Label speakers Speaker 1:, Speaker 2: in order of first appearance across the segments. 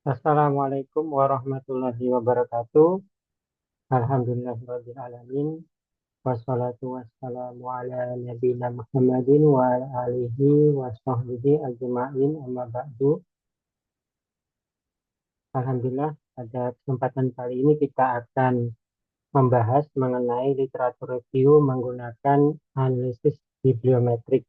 Speaker 1: Assalamualaikum warahmatullahi wabarakatuh. Alhamdulillahirrahmanirrahim. Wassalatu wassalamu ala nabiyina Muhammadin wa ala alihi wa sahbihi ajma'in amma ba'du. Alhamdulillah, pada kesempatan kali ini kita akan membahas mengenai literatur review menggunakan analisis bibliometrik.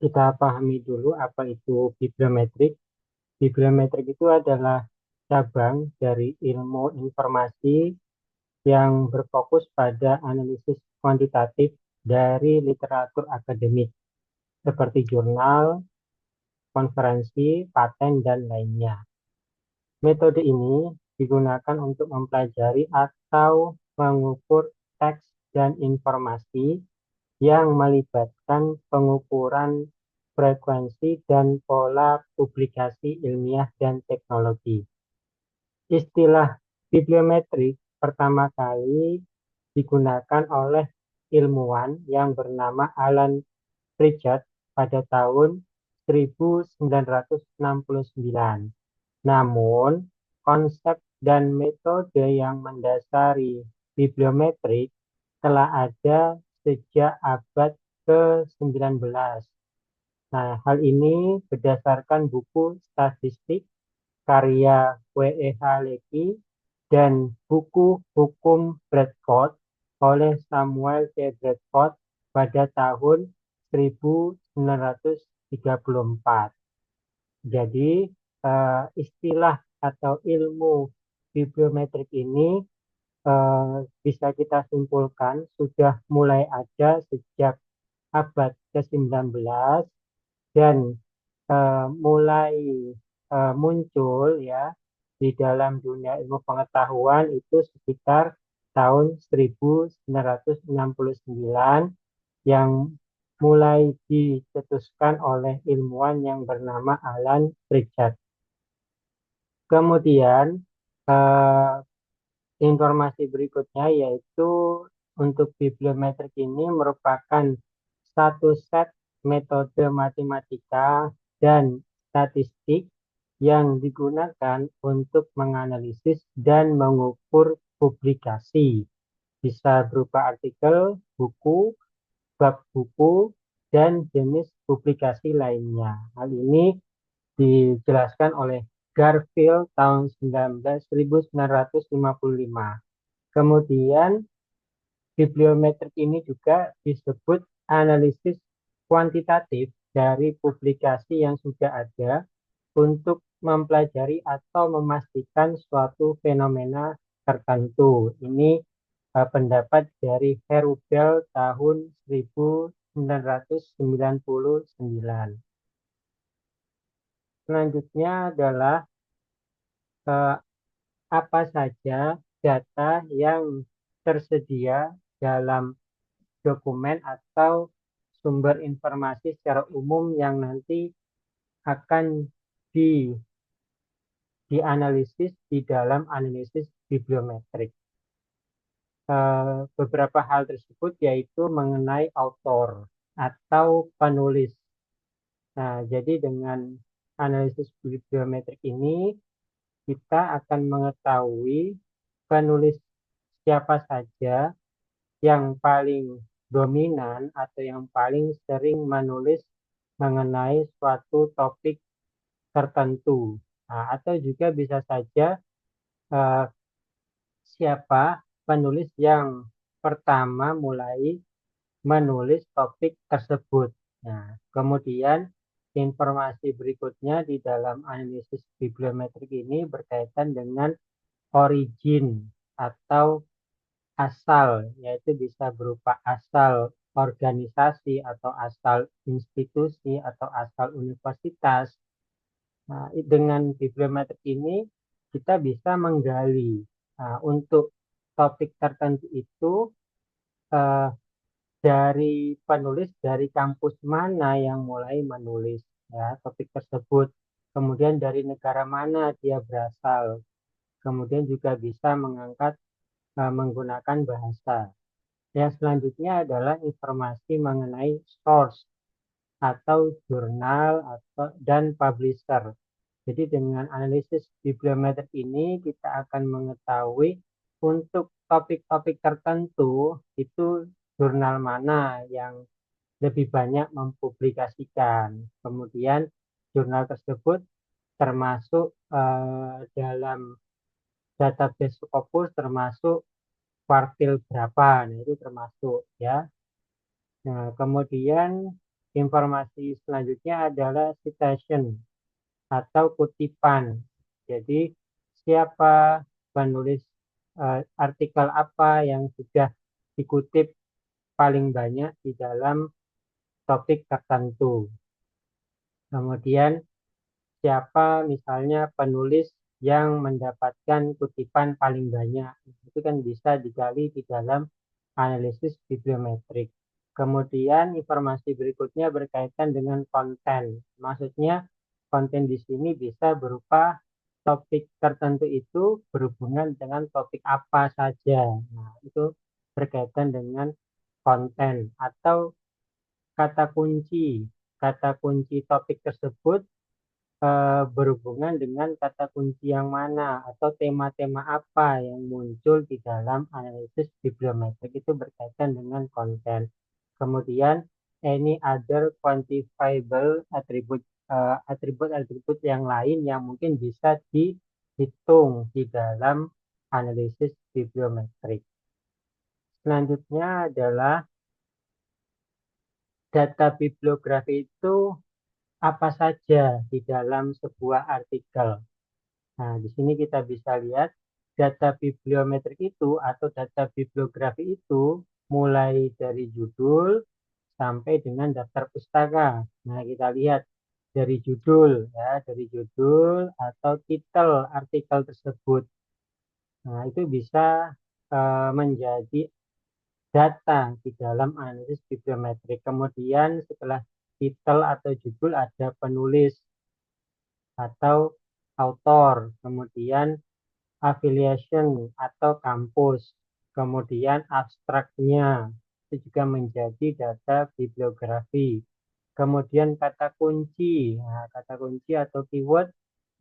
Speaker 1: Kita pahami dulu apa itu bibliometrik. Bibliometrik itu adalah cabang dari ilmu informasi yang berfokus pada analisis kuantitatif dari literatur akademik seperti jurnal, konferensi, paten, dan lainnya. Metode ini digunakan untuk mempelajari atau mengukur teks dan informasi yang melibatkan pengukuran frekuensi dan pola publikasi ilmiah dan teknologi. Istilah bibliometrik pertama kali digunakan oleh ilmuwan yang bernama Alan Pritchard pada tahun 1969. Namun, konsep dan metode yang mendasari bibliometrik telah ada sejak abad ke-19. Nah, hal ini berdasarkan buku statistik karya W.E.H. Leakey dan buku Hukum Bradford oleh Samuel C. Bradford pada tahun 1934. Jadi, istilah atau ilmu bibliometrik ini bisa kita simpulkan sudah mulai ada sejak abad ke-19 dan mulai muncul ya di dalam dunia ilmu pengetahuan itu sekitar tahun 1969 yang mulai dicetuskan oleh ilmuwan yang bernama Alan Pritchard. Kemudian eh, informasi berikutnya yaitu untuk bibliometrik ini merupakan satu set metode matematika dan statistik yang digunakan untuk menganalisis dan mengukur publikasi. Bisa berupa artikel, buku, bab buku, dan jenis publikasi lainnya. Hal ini dijelaskan oleh Garfield tahun 1955. Kemudian bibliometrik ini juga disebut analisis kuantitatif dari publikasi yang sudah ada untuk mempelajari atau memastikan suatu fenomena tertentu. Ini pendapat dari Herubel tahun 1999. Selanjutnya adalah eh, apa saja data yang tersedia dalam dokumen atau sumber informasi secara umum yang nanti akan di, dianalisis di dalam analisis bibliometrik. Beberapa hal tersebut yaitu mengenai autor atau penulis. Nah, jadi dengan analisis bibliometrik ini kita akan mengetahui penulis siapa saja yang paling dominan atau yang paling sering menulis mengenai suatu topik tertentu. Nah, atau juga bisa saja eh, siapa penulis yang pertama mulai menulis topik tersebut. Nah, kemudian informasi berikutnya di dalam analisis bibliometrik ini berkaitan dengan origin atau asal, yaitu bisa berupa asal organisasi atau asal institusi atau asal universitas. Nah, dengan bibliometrik ini kita bisa menggali untuk topik tertentu itu eh, dari penulis dari kampus mana yang mulai menulis ya topik tersebut. kemudian dari negara mana dia berasal, kemudian juga bisa mengangkat menggunakan bahasa. Yang selanjutnya adalah informasi mengenai source atau jurnal dan publisher. Jadi dengan analisis bibliometrik ini kita akan mengetahui untuk topik-topik tertentu itu jurnal mana yang lebih banyak mempublikasikan. Kemudian jurnal tersebut termasuk dalam database Scopus termasuk kuartil berapa, nah itu termasuk ya. Nah, kemudian informasi selanjutnya adalah citation atau kutipan. Jadi siapa penulis artikel apa yang sudah dikutip paling banyak di dalam topik tertentu. Kemudian siapa misalnya penulis yang mendapatkan kutipan paling banyak. Itu kan bisa digali di dalam analisis bibliometrik. Kemudian informasi berikutnya berkaitan dengan konten. Maksudnya konten di sini bisa berupa topik tertentu itu berhubungan dengan topik apa saja. Nah, itu berkaitan dengan konten atau kata kunci. Kata kunci topik tersebut berhubungan dengan kata kunci yang mana atau tema-tema apa yang muncul di dalam analisis bibliometrik itu berkaitan dengan konten. Kemudian any other quantifiable attribute atribut-atribut yang lain yang mungkin bisa dihitung di dalam analisis bibliometrik. Selanjutnya adalah data bibliografi itu apa saja di dalam sebuah artikel. Nah, di sini kita bisa lihat data bibliometrik itu atau data bibliografi itu mulai dari judul sampai dengan daftar pustaka. Nah, kita lihat dari judul ya, dari judul atau titel artikel tersebut. Nah, itu bisa menjadi data di dalam analisis bibliometrik. Kemudian setelah titel atau judul ada penulis atau author, kemudian affiliation atau kampus, kemudian abstraknya, itu juga menjadi data bibliografi. Kemudian kata kunci, nah, kata kunci atau keyword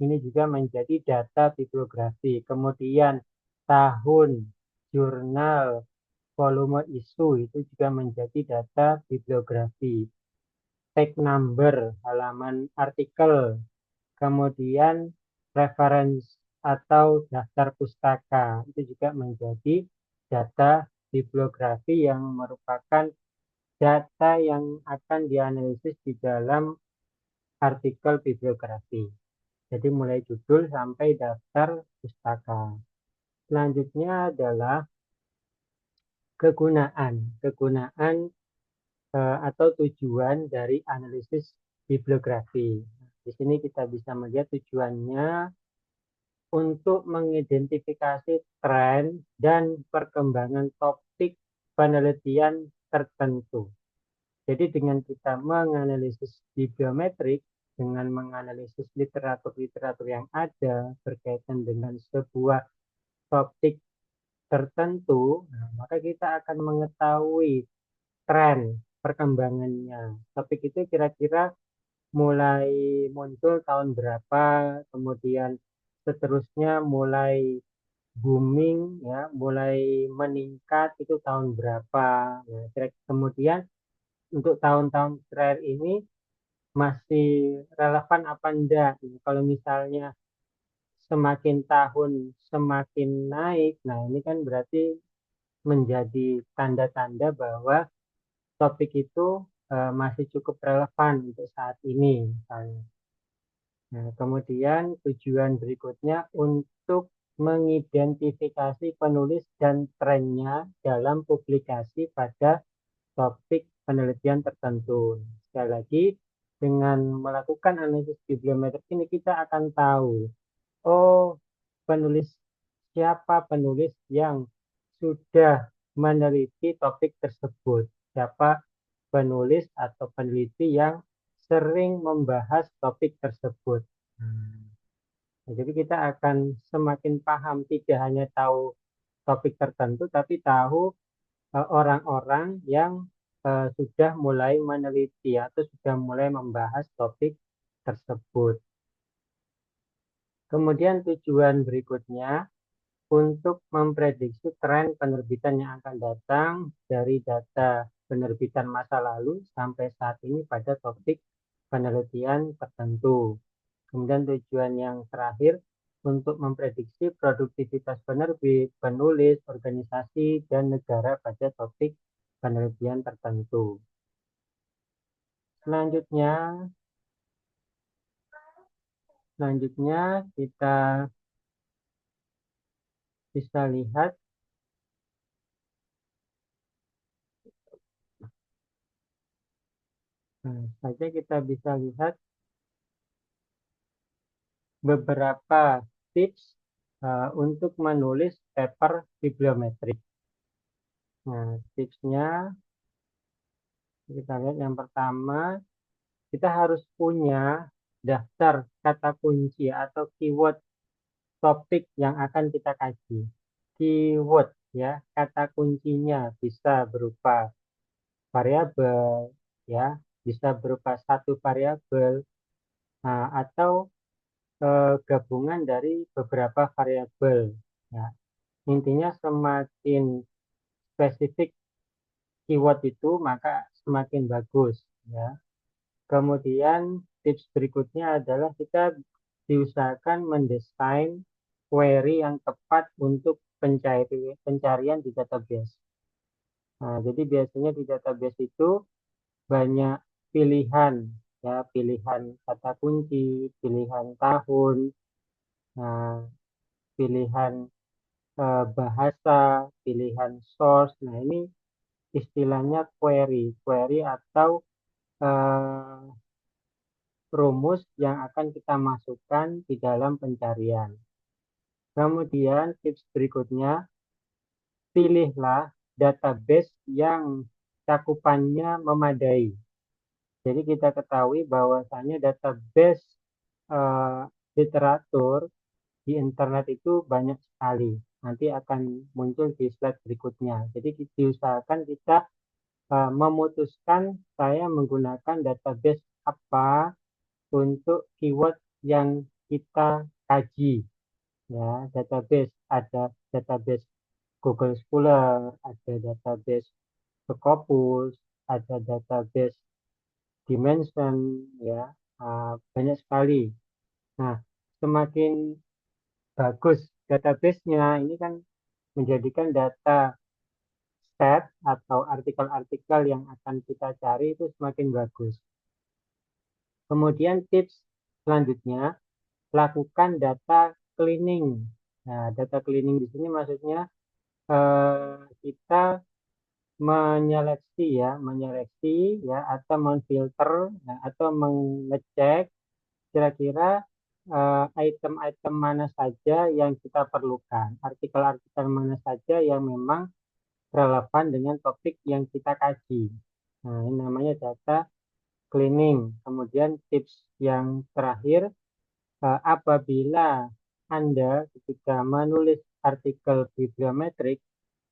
Speaker 1: ini juga menjadi data bibliografi. Kemudian tahun, jurnal, volume isu itu juga menjadi data bibliografi. Tag number, halaman artikel, kemudian reference atau daftar pustaka itu juga menjadi data bibliografi yang merupakan data yang akan dianalisis di dalam artikel bibliografi. Jadi mulai judul sampai daftar pustaka. Selanjutnya adalah kegunaan. Kegunaan atau tujuan dari analisis bibliografi. Di sini kita bisa melihat tujuannya untuk mengidentifikasi tren dan perkembangan topik penelitian tertentu. Jadi dengan kita menganalisis bibliometrik, dengan menganalisis literatur-literatur yang ada berkaitan dengan sebuah topik tertentu, nah, maka kita akan mengetahui tren perkembangannya. Topik itu kira-kira mulai muncul tahun berapa, kemudian seterusnya mulai booming ya, mulai meningkat itu tahun berapa. Nah, kemudian untuk tahun-tahun terakhir ini masih relevan apa enggak? Kalau misalnya semakin tahun semakin naik, nah ini kan berarti menjadi tanda-tanda bahwa topik itu masih cukup relevan untuk saat ini misalnya. Nah, kemudian tujuan berikutnya untuk mengidentifikasi penulis dan trennya dalam publikasi pada topik penelitian tertentu. Sekali lagi, dengan melakukan analisis bibliometrik ini kita akan tahu, oh penulis siapa penulis yang sudah meneliti topik tersebut, siapa penulis atau peneliti yang sering membahas topik tersebut. Nah, jadi kita akan semakin paham, tidak hanya tahu topik tertentu, tapi tahu orang-orang yang sudah mulai meneliti atau sudah mulai membahas topik tersebut. Kemudian tujuan berikutnya untuk memprediksi tren penerbitan yang akan datang dari data penerbitan masa lalu sampai saat ini pada topik penelitian tertentu. Kemudian tujuan yang terakhir untuk memprediksi produktivitas penerbit, penulis, organisasi, dan negara pada topik penelitian tertentu. Selanjutnya kita bisa lihat beberapa tips untuk menulis paper bibliometrik. Nah, tipsnya kita lihat yang pertama, kita harus punya daftar kata kunci atau keyword topik yang akan kita kaji. Keyword ya, kata kuncinya bisa berupa variabel ya, bisa berupa satu variabel atau gabungan dari beberapa variabel ya. Intinya semakin spesifik keyword itu maka semakin bagus ya. Kemudian tips berikutnya adalah kita diusahakan mendesain query yang tepat untuk pencarian di database. Nah, jadi biasanya di database itu banyak pilihan ya, pilihan kata kunci, pilihan tahun, nah, pilihan bahasa, pilihan source. Nah, ini istilahnya query atau eh, rumus yang akan kita masukkan di dalam pencarian. Kemudian tips berikutnya, pilihlah database yang cakupannya memadai. Jadi kita ketahui bahwasanya database eh, literatur di internet itu banyak sekali. Nanti akan muncul di slide berikutnya. Jadi diusahakan kita memutuskan saya menggunakan database apa untuk keyword yang kita kaji. Ya, database ada database Google Scholar, ada database Scopus, ada database Dimension, ya, banyak sekali. Nah, semakin bagus database-nya, ini kan menjadikan data set atau artikel-artikel yang akan kita cari itu semakin bagus. Kemudian tips selanjutnya, lakukan data cleaning. Nah, data cleaning di sini maksudnya kita menyeleksi ya atau memfilter ya, atau mengecek kira-kira item-item mana saja yang kita perlukan, artikel-artikel mana saja yang memang relevan dengan topik yang kita kaji. Nah, ini namanya data cleaning. Kemudian tips yang terakhir, apabila Anda ketika menulis artikel bibliometrik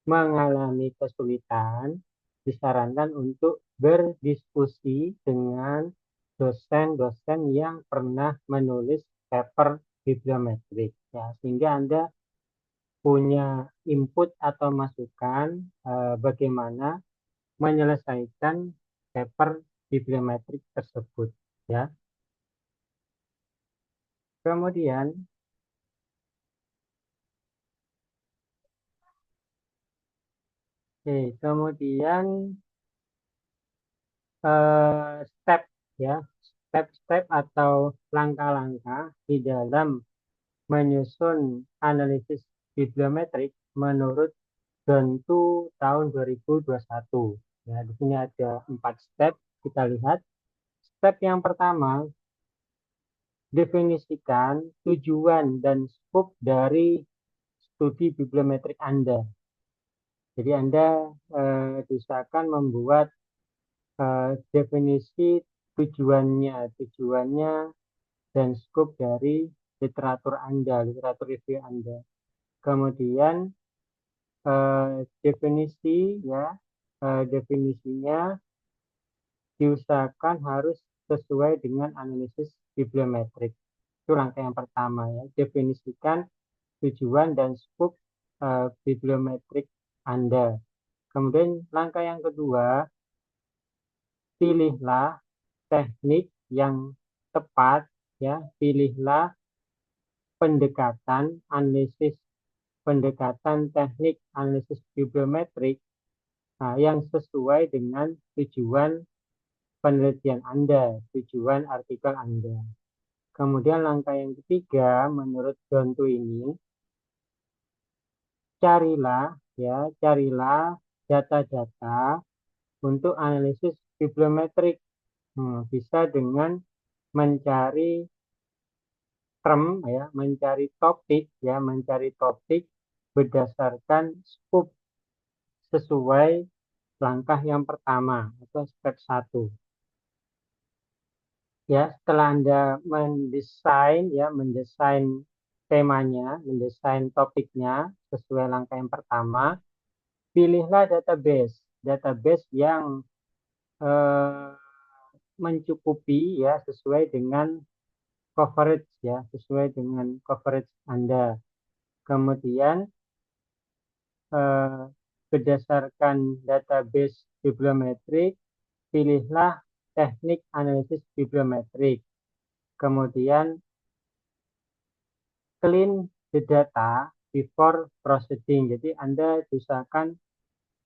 Speaker 1: mengalami kesulitan, disarankan untuk berdiskusi dengan dosen-dosen yang pernah menulis paper bibliometrik. Ya, sehingga Anda punya input atau masukan bagaimana menyelesaikan paper bibliometrik tersebut. Ya. Kemudian, kemudian step ya, step-step atau langkah-langkah di dalam menyusun analisis bibliometrik menurut Dontu tahun 2021. Ya, di sini ada 4 step, kita lihat. Step yang pertama, definisikan tujuan dan skop dari studi bibliometrik Anda. Jadi Anda diusahakan membuat definisi tujuannya dan scope dari literatur Anda, literatur review Anda. Kemudian definisi ya, definisinya diusahakan harus sesuai dengan analisis bibliometrik. Itu langkah yang pertama ya, definisikan tujuan dan scope bibliometrik Anda. Kemudian langkah yang kedua, pilihlah teknik yang tepat ya, pilihlah pendekatan teknik analisis bibliometrik yang sesuai dengan tujuan penelitian Anda, tujuan artikel Anda. Kemudian langkah yang ketiga, menurut John ini, carilah data-data untuk analisis bibliometrik. Bisa dengan mencari term ya, mencari topik berdasarkan scope sesuai langkah yang pertama atau step 1. Ya, setelah Anda mendesain temanya, mendesain topiknya sesuai langkah yang pertama, pilihlah database yang mencukupi ya, sesuai dengan coverage Anda. Kemudian berdasarkan database bibliometrik, pilihlah teknik analisis bibliometrik. Kemudian clean the data before proceeding. Jadi Anda usahakan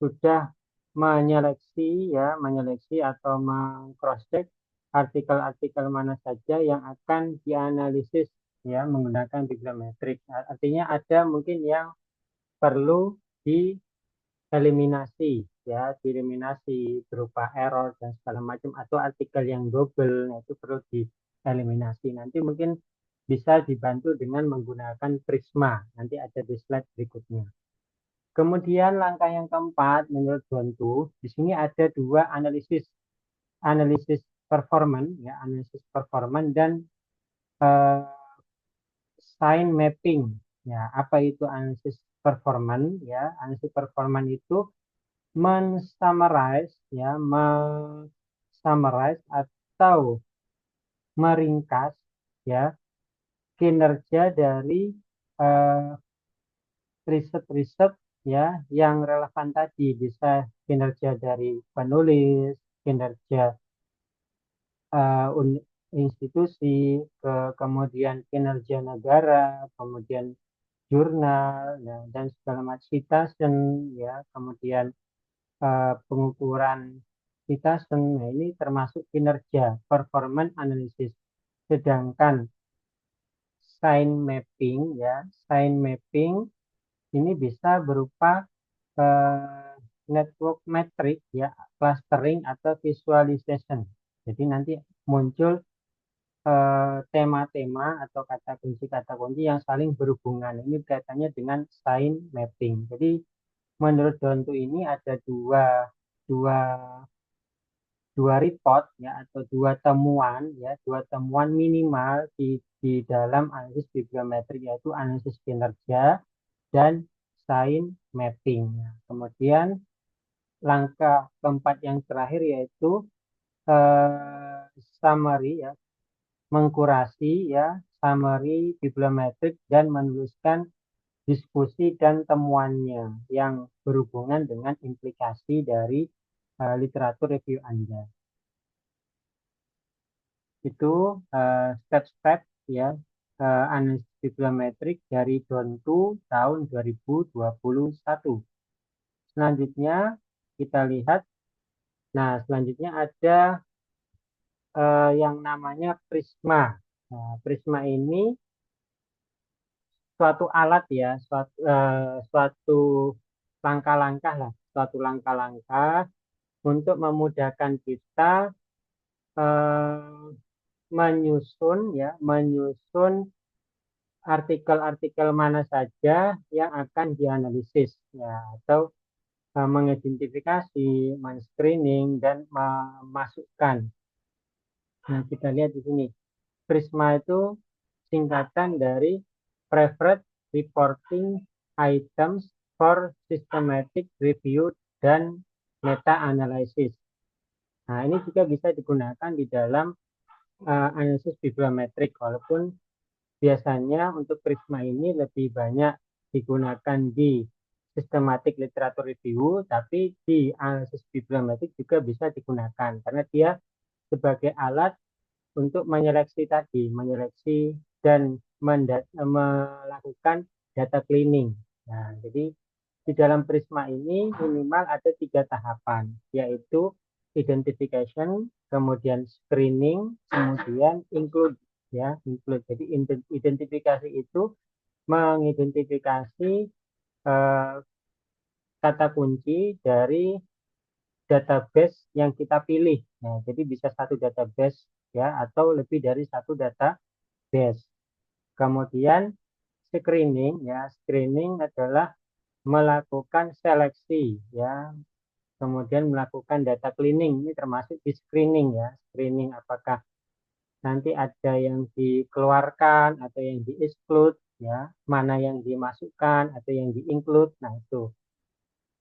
Speaker 1: sudah menyeleksi atau meng-cross-check artikel-artikel mana saja yang akan dianalisis ya menggunakan bibliometrik. Artinya ada mungkin yang perlu dieliminasi berupa error dan segala macam, atau artikel yang double itu perlu dieliminasi. Nanti mungkin bisa dibantu dengan menggunakan Prisma. Nanti ada di slide berikutnya. Kemudian langkah yang keempat menurut Bontu, di sini ada dua analisis performance dan sign mapping. Ya, apa itu analisis performance? Ya, analisis performance itu men-summarize atau meringkas ya kinerja dari riset-riset ya yang relevan tadi, bisa kinerja dari penulis, kinerja institusi, kemudian kinerja negara, kemudian jurnal ya, dan segala macam citation ya, kemudian pengukuran citation. Nah, ini termasuk kinerja performance analysis. Sedangkan sign mapping ini bisa berupa network metric ya, clustering atau visualization. Jadi nanti muncul tema-tema atau kata kunci yang saling berhubungan. Ini kaitannya dengan sign mapping. Jadi menurut Dontu ini ada dua report ya, atau dua temuan minimal di dalam analisis bibliometrik, yaitu analisis kinerja dan sign mapping. Kemudian langkah keempat yang terakhir yaitu summary ya, mengkurasi ya summary bibliometrik dan menuliskan diskusi dan temuannya yang berhubungan dengan implikasi dari literatur review Anda. Itu step-step ya analisis bibliometrik dari Dontu tahun 2021. Selanjutnya kita lihat, selanjutnya ada yang namanya Prisma. Nah, Prisma ini suatu alat ya, suatu langkah-langkah untuk memudahkan kita menyusun artikel-artikel mana saja yang akan dianalisis ya, atau mengidentifikasi, men-screening dan memasukkan. Nah, kita lihat di sini. Prisma itu singkatan dari Preferred Reporting Items for Systematic Review dan Meta-Analysis. Nah, ini juga bisa digunakan di dalam analisis bibliometrik, walaupun biasanya untuk Prisma ini lebih banyak digunakan di Systematic Literature Review, tapi di analisis bibliometrik juga bisa digunakan karena dia sebagai alat untuk menyeleksi dan melakukan data cleaning. Nah, jadi di dalam Prisma ini minimal ada 3 tahapan, yaitu identification, kemudian screening, kemudian include, ya, include. Jadi identifikasi itu mengidentifikasi kata kunci dari database yang kita pilih. Nah, jadi bisa satu database, ya, atau lebih dari satu database. Kemudian screening, ya, screening adalah melakukan seleksi, ya, kemudian melakukan data cleaning. Ini termasuk di screening, ya, screening apakah nanti ada yang dikeluarkan atau yang di-exclude, ya, mana yang dimasukkan atau yang di-include. Nah, itu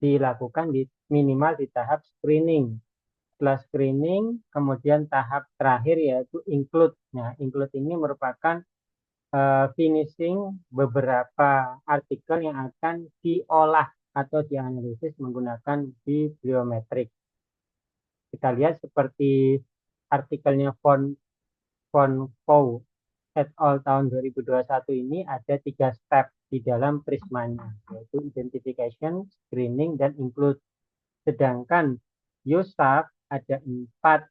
Speaker 1: dilakukan di minimal di tahap screening. Setelah screening, kemudian tahap terakhir yaitu include. Nah, include ini merupakan finishing beberapa artikel yang akan diolah atau dianalisis menggunakan bibliometrik. Kita lihat seperti artikelnya von Pau et al. Tahun 2021 ini ada 3 step di dalam Prismanya, yaitu identification, screening, dan include. Sedangkan USAF ada 4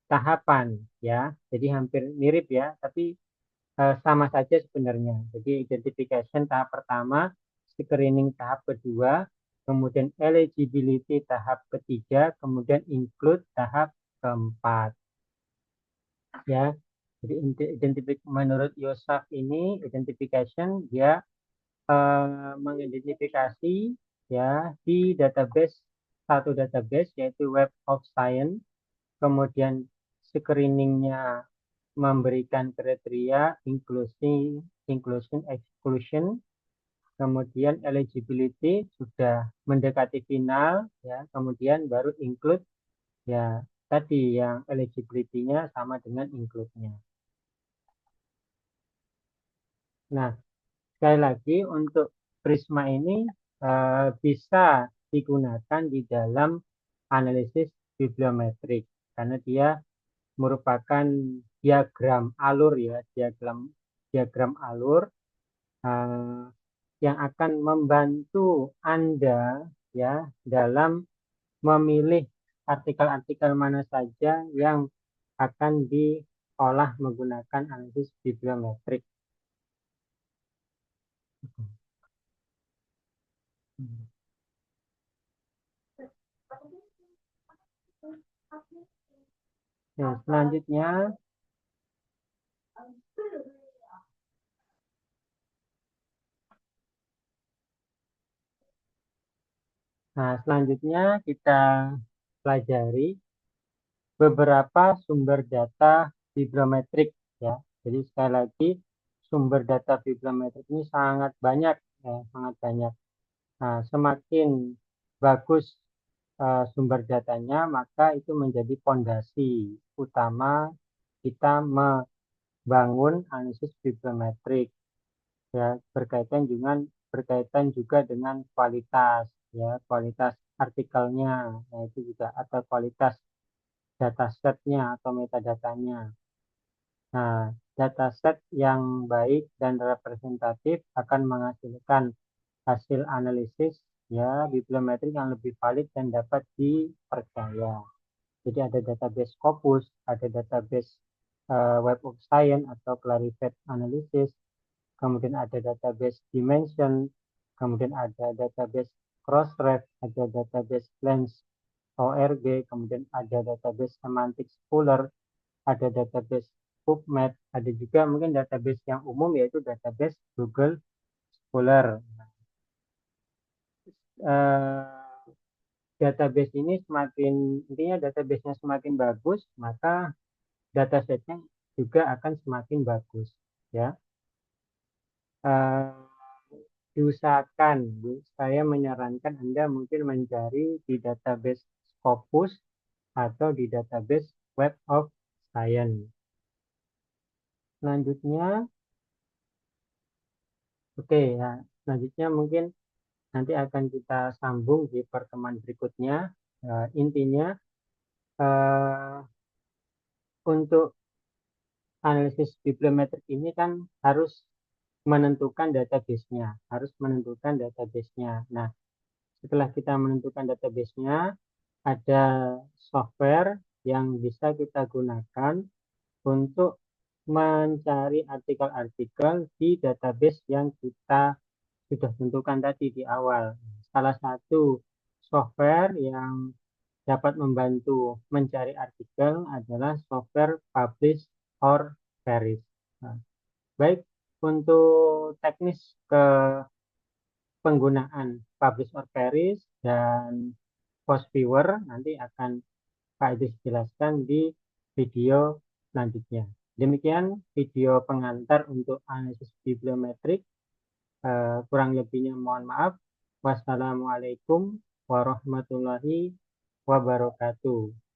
Speaker 1: tahapan, ya, jadi hampir mirip, ya, tapi sama saja sebenarnya. Jadi identification tahap pertama, screening tahap kedua, kemudian eligibility tahap ketiga, kemudian include tahap keempat. Ya, jadi menurut Yosaf ini identification dia mengidentifikasi, ya, di database, satu database yaitu Web of Science, kemudian screeningnya memberikan kriteria inclusion, exclusion, kemudian eligibility sudah mendekati final, ya, kemudian baru include, ya, tadi yang eligibility-nya sama dengan include-nya. Nah, sekali lagi untuk Prisma ini bisa digunakan di dalam analisis bibliometrik karena dia merupakan diagram alur, ya, diagram alur yang akan membantu Anda, ya, dalam memilih artikel-artikel mana saja yang akan diolah menggunakan analisis bibliometrik. Nah, selanjutnya kita pelajari beberapa sumber data bibliometrik, ya. Jadi sekali lagi sumber data bibliometrik ini sangat banyak, ya, sangat banyak. Nah, semakin bagus sumber datanya, maka itu menjadi fondasi utama kita membangun analisis bibliometrik, ya, berkaitan juga dengan kualitas, ya, kualitas artikelnya, nah, itu juga atau kualitas datasetnya atau metadatanya. Nah, dataset yang baik dan representatif akan menghasilkan hasil analisis, ya, bibliometrik yang lebih valid dan dapat dipercaya. Jadi ada database Scopus, ada database Web of Science atau Clarivate Analysis, kemudian ada database Dimension, kemudian ada database Crossref, ada database Lens ORG, kemudian ada database Semantic Scholar, ada database PubMed, ada juga mungkin database yang umum yaitu database Google Scholar. Database ini intinya database-nya semakin bagus, maka datasetnya juga akan semakin bagus, ya. Eh, Diusahakan, saya menyarankan Anda mungkin mencari di database Scopus atau di database Web of Science. Selanjutnya, oke ya, selanjutnya mungkin nanti akan kita sambung di pertemuan berikutnya. Intinya, eh, untuk analisis bibliometrik ini kan harus menentukan database-nya, harus menentukan database-nya. Nah, setelah kita menentukan database-nya, ada software yang bisa kita gunakan untuk mencari artikel-artikel di database yang kita sudah tentukan tadi di awal. Salah satu software yang dapat membantu mencari artikel adalah software Publish or Perish. Nah, baik, untuk teknis ke penggunaan Publish or Perish dan Post Viewer nanti akan Pak Idris jelaskan di video selanjutnya. Demikian video pengantar untuk analisis bibliometrik. Kurang lebihnya mohon maaf. Wassalamualaikum warahmatullahi wabarakatuh.